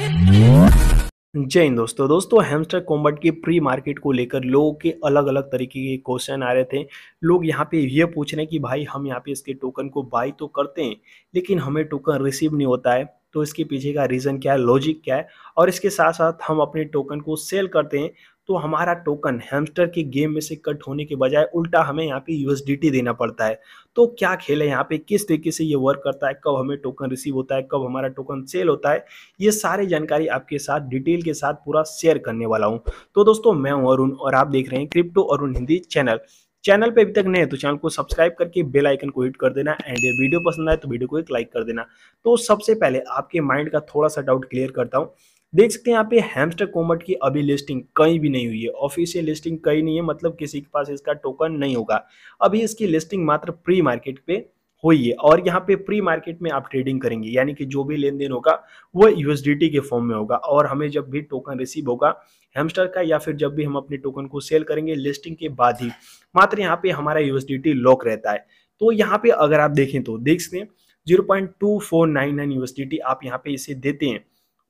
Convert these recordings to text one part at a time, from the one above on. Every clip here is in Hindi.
जय हिंद दोस्तों हैमस्टर कॉम्बैट की प्री मार्केट को लेकर लोगों के अलग अलग तरीके के क्वेश्चन आ रहे थे। लोग यहाँ पे ये पूछ रहे हैं कि भाई हम यहाँ पे इसके टोकन को बाई तो करते हैं लेकिन हमें टोकन रिसीव नहीं होता है, तो इसके पीछे का रीज़न क्या है, लॉजिक क्या है। और इसके साथ साथ हम अपने टोकन को सेल करते हैं तो हमारा टोकन हैमस्टर के गेम में से कट होने के बजाय उल्टा हमें यहाँ पे यूएसडीटी देना पड़ता है। तो क्या खेल है यहाँ पे, किस तरीके से ये वर्क करता है, कब हमें टोकन रिसीव होता है, कब हमारा टोकन सेल होता है, ये सारी जानकारी आपके साथ डिटेल के साथ पूरा शेयर करने वाला हूं। तो दोस्तों मैं हूं अरुण और आप देख रहे हैं crypto Arun Hindi channel. Channel पे अभी तक नए हैं तो चैनल को सब्सक्राइब करके बेल आइकन को हिट कर देना एंड ये वीडियो पसंद आए तो वीडियो को एक लाइक कर देना। तो सबसे पहले आपके माइंड का थोड़ा सा डाउट क्लियर करता हूं। देख सकते हैं यहाँ पे हैमस्टर कॉम्बैट की अभी लिस्टिंग कहीं भी नहीं हुई है, ऑफिशियल लिस्टिंग कहीं नहीं है, मतलब किसी के पास इसका टोकन नहीं होगा। अभी इसकी लिस्टिंग मात्र प्री मार्केट पे हुई है और यहाँ पे प्री मार्केट में आप ट्रेडिंग करेंगे यानी कि जो भी लेन देन होगा वो यूएसडीटी के फॉर्म में होगा और हमें जब भी टोकन रिसीव होगा हैमस्टर का या फिर जब भी हम अपने टोकन को सेल करेंगे लिस्टिंग के बाद ही मात्र यहाँ पे हमारा यूएसडीटी लॉक रहता है। तो यहाँ पे अगर आप देखें तो देख सकते हैं 0.2499 यूएसडीटी आप यहाँ पे इसे देते हैं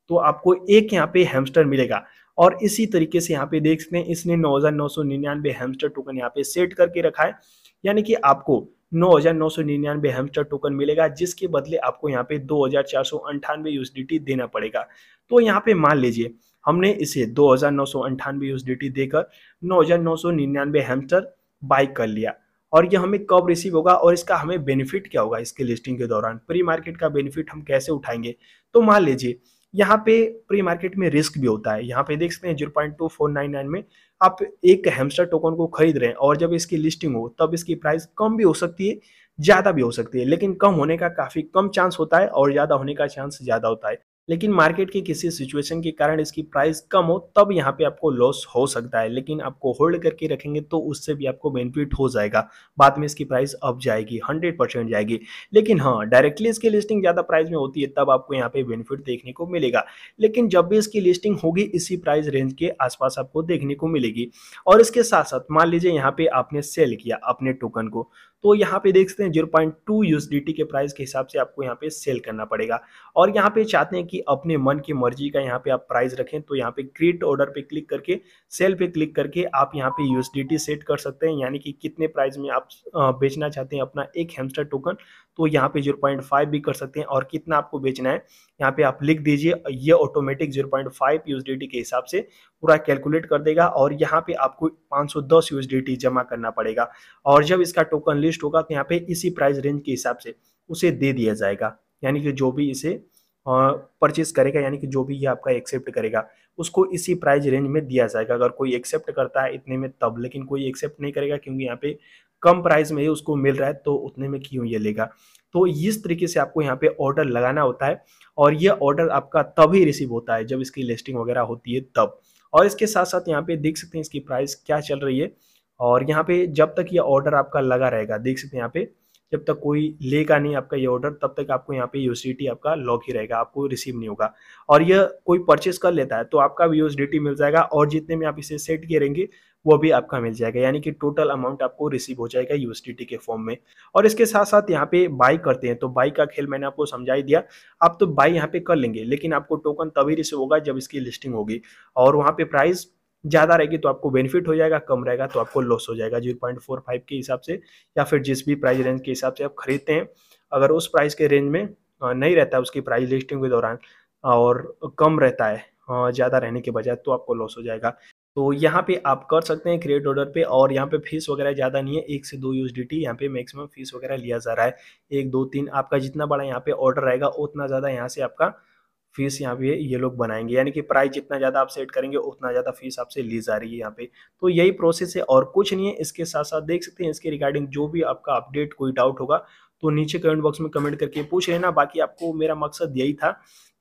तो आपको एक यहाँ पे हैमस्टर मिलेगा। और इसी तरीके से यहाँ पे देख सकते हैं इसने 9999 हैमस्टर टोकन यहाँ पे सेट करके रखा है, यानी कि आपको 9999 हैमस्टर टोकन मिलेगा जिसके बदले आपको यहाँ पे 2498 यूएसडीटी देना पड़ेगा। तो यहाँ पे मान लीजिए हमने इसे 2998 यूएसडीटी देकर 9999 हैमस्टर बाई कर लिया और ये हमें कब रिसीव होगा और इसका हमें बेनिफिट क्या होगा इसके लिस्टिंग के दौरान, प्री मार्केट का बेनिफिट हम कैसे उठाएंगे। तो मान लीजिए यहाँ पे प्री मार्केट में रिस्क भी होता है, यहाँ पे देख सकते हैं 0.2499 में आप एक हैमस्टर टोकन को खरीद रहे हैं और जब इसकी लिस्टिंग हो तब इसकी प्राइस कम भी हो सकती है, ज्यादा भी हो सकती है, लेकिन कम होने का काफी कम चांस होता है और ज्यादा होने का चांस ज्यादा होता है। लेकिन मार्केट की किसी सिचुएशन के कारण इसकी प्राइस कम हो तब यहाँ पे आपको लॉस हो सकता है, लेकिन आपको होल्ड करके रखेंगे तो उससे भी आपको बेनिफिट हो जाएगा, बाद में इसकी प्राइस अप जाएगी, 100% जाएगी। लेकिन हाँ डायरेक्टली इसकी लिस्टिंग ज्यादा प्राइस में होती है तब आपको यहाँ पे बेनिफिट देखने को मिलेगा, लेकिन जब भी इसकी लिस्टिंग होगी इसी प्राइस रेंज के आसपास आपको देखने को मिलेगी। और इसके साथ साथ मान लीजिए यहाँ पे आपने सेल किया अपने टोकन को तो यहाँ पे देख सकते हैं 0.2 यूएसडीटी के प्राइस के हिसाब से आपको यहाँ पे सेल करना पड़ेगा। और यहाँ पे चाहते हैं कि अपने मन की मर्जी का यहाँ पे आप प्राइस रखें तो यहाँ पे क्रिएट ऑर्डर पे क्लिक करके सेल पे क्लिक करके आप यहाँ पे यूएसडीटी सेट कर सकते हैं, यानी कि कितने प्राइस में आप बेचना चाहते हैं अपना एक हैमस्टर टोकन, तो यहाँ पे 0.5 भी कर सकते हैं और कितना आपको बेचना है यहाँ पे आप लिख दीजिए, ये ऑटोमेटिक 0.5 यूएसडीटी के हिसाब से पूरा कैलकुलेट कर देगा और यहाँ पे आपको 510 यूएसडीटी जमा करना पड़ेगा। और जब इसका टोकन लिस्ट होगा तो यहाँ पे इसी प्राइस रेंज के हिसाब से उसे दे दिया जाएगा, यानी कि जो भी इसे परचेज करेगा यानी कि जो भी ये आपका एक्सेप्ट करेगा उसको इसी प्राइस रेंज में दिया जाएगा। अगर कोई एक्सेप्ट करता है इतने में तब, लेकिन कोई एक्सेप्ट नहीं करेगा क्योंकि यहाँ पे कम प्राइस में ही उसको मिल रहा है तो उतने में क्यों ये लेगा। तो इस तरीके से आपको यहाँ पे ऑर्डर लगाना होता है और ये ऑर्डर आपका तभी रिसीव होता है जब इसकी लिस्टिंग वगैरह होती है तब। और इसके साथ साथ यहाँ पे देख सकते हैं इसकी प्राइस क्या चल रही है और यहाँ पे जब तक ये ऑर्डर आपका लगा रहेगा, देख सकते हैं यहाँ पे जब तक कोई लेगा नहीं आपका ये ऑर्डर तब तक आपको यहाँ पे यूएसडीटी आपका लॉक ही रहेगा, आपको रिसीव नहीं होगा। और ये कोई परचेस कर लेता है तो आपका भी यूएसडीटी मिल जाएगा और जितने में आप इसे सेट करेंगे वो भी आपका मिल जाएगा, यानी कि टोटल अमाउंट आपको रिसीव हो जाएगा यूएसडीटी के फॉर्म में। और इसके साथ साथ यहाँ पे बाई करते हैं तो बाई का खेल मैंने आपको समझा ही दिया, आप तो बाई यहाँ पे कर लेंगे लेकिन आपको टोकन तभी रिसीव होगा जब इसकी लिस्टिंग होगी और वहाँ पे प्राइस ज्यादा रहेगी तो आपको बेनिफिट हो जाएगा, कम रहेगा तो आपको लॉस हो जाएगा 0.45 के हिसाब से या फिर जिस भी प्राइस रेंज के हिसाब से आप खरीदते हैं। अगर उस प्राइस के रेंज में नहीं रहता है उसकी प्राइस लिस्टिंग के दौरान और कम रहता है ज़्यादा रहने के बजाय तो आपको लॉस हो जाएगा। तो यहाँ पे आप कर सकते हैं क्रिएट ऑर्डर पे और यहाँ पे फीस वगैरह ज़्यादा नहीं है, 1 से 2 यूएसडीटी यहाँ पे मैक्सिमम फीस वगैरह लिया जा रहा है। 1 2 3 आपका जितना बड़ा यहाँ पे ऑर्डर रहेगा उतना ज़्यादा यहाँ से आपका फीस यहाँ पे ये लोग बनाएंगे, यानी कि प्राइस जितना ज़्यादा आप सेट करेंगे उतना ज़्यादा फीस आपसे ली जा रही है यहाँ पे। तो यही प्रोसेस है और कुछ नहीं है। इसके साथ साथ देख सकते हैं इसके रिगार्डिंग जो भी आपका अपडेट कोई डाउट होगा तो नीचे कमेंट बॉक्स में कमेंट करके पूछ लेना। बाकी आपको मेरा मकसद यही था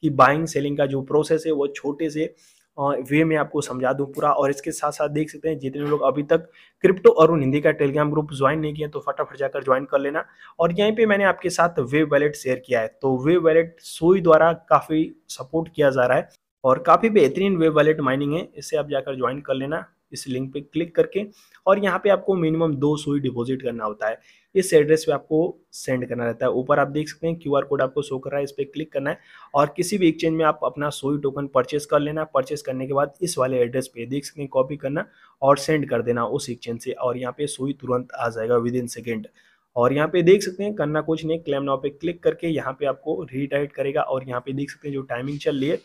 कि बाइंग सेलिंग का जो प्रोसेस है वो छोटे से वे में आपको समझा दूं पूरा। और इसके साथ साथ देख सकते हैं जितने लोग अभी तक क्रिप्टो अरुण हिंदी का टेलीग्राम ग्रुप ज्वाइन नहीं किया तो फटाफट जाकर ज्वाइन कर लेना। और यहीं पे मैंने आपके साथ वेव वैलेट शेयर किया है, तो वेव वैलेट सोई द्वारा काफ़ी सपोर्ट किया जा रहा है और काफ़ी बेहतरीन वेव वैलेट माइनिंग है, इससे आप जाकर ज्वाइन कर लेना। इस लिंक पे क्लिक करके, और यहाँ पे आपको मिनिमम 2 सुई डिपॉजिट करना होता है। इस एड्रेस पे आपको सेंड करना रहता है। ऊपर आप देख सकते हैं क्यूआर कोड आपको शो कर रहा है, इस पे क्लिक करना है और किसी भी एक्सचेंज में आप अपना सोई टोकन परचेस कर लेना। परचेस करने के बाद इस वाले एड्रेस पे देख सकते हैं कॉपी करना और सेंड कर देना उस एक्सचेंज से, और यहाँ पे सोई तुरंत आ जाएगा विद इन सेकेंड। और यहाँ पे देख सकते हैं करना कुछ नहीं, क्लेम नाउ पे क्लिक करके यहाँ पे आपको रीडायरेक्ट करेगा, और यहाँ पे देख सकते हैं जो टाइमिंग चल रही है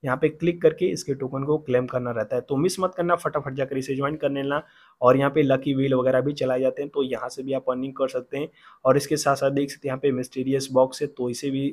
यहाँ पे क्लिक करके इसके टोकन को क्लेम करना रहता है। तो मिस मत करना, फटाफट जाकर इसे ज्वाइन कर लेना। और यहाँ पे लकी व्हील वगैरह भी चलाए जाते हैं, तो यहाँ से भी आप अर्निंग कर सकते हैं। और इसके साथ साथ देख सकते हैं यहाँ पे मिस्टीरियस बॉक्स है, तो इसे भी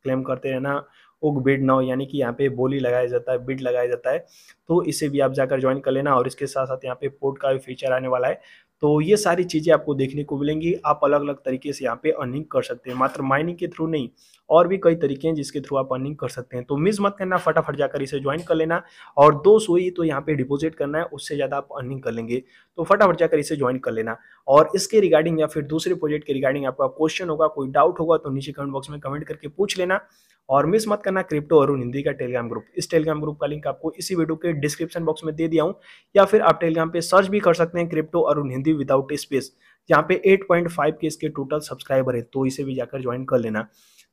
क्लेम करते रहना। उग बिड नाउ यानी कि यहाँ पे बोली लगाया जाता है, बिड लगाया जाता है, तो इसे भी आप जाकर ज्वाइन कर लेना। और इसके साथ साथ यहाँ पे पोर्ट का भी फीचर आने वाला है। तो ये सारी चीज़ें आपको देखने को मिलेंगी। आप अलग अलग तरीके से यहाँ पे अर्निंग कर सकते हैं, मात्र माइनिंग के थ्रू नहीं, और भी कई तरीके हैं जिसके थ्रू आप अर्निंग कर सकते हैं। तो मिस मत करना, फटाफट जाकर इसे ज्वाइन कर लेना। और 2 सुई तो यहाँ पे डिपॉजिट करना है, उससे ज़्यादा आप अर्निंग कर लेंगे। तो फटाफट जाकर इसे ज्वाइन कर लेना। और इसके रिगार्डिंग या फिर दूसरे प्रोजेक्ट के रिगार्डिंग आपका क्वेश्चन होगा, कोई डाउट होगा, तो नीचे कमेंट बॉक्स में कमेंट करके पूछ लेना। और मिस मत करना क्रिप्टो अरुण हिंदी का टेलीग्राम ग्रुप। इस टेलीग्राम ग्रुप का लिंक आपको इसी वीडियो के डिस्क्रिप्शन बॉक्स में दे दिया हूँ, या फिर आप टेलीग्राम पे सर्च भी कर सकते हैं crypto Arun Hindi without space. यहाँ पे 8.5 के इसके टोटल सब्सक्राइबर है, तो इसे भी जाकर ज्वाइन कर लेना।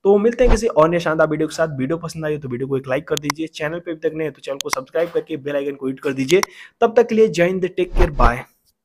तो मिलते हैं किसी और नए शानदार वीडियो के साथ। वीडियो पसंद आई तो वीडियो को एक लाइक कर दीजिए, चैनल पे अभी तक नए हैं तो चैनल को सब्सक्राइब करके बेल आइकन को हिट कर दीजिए। तब तक के लिए जय हिंद, टेक केयर, बाय।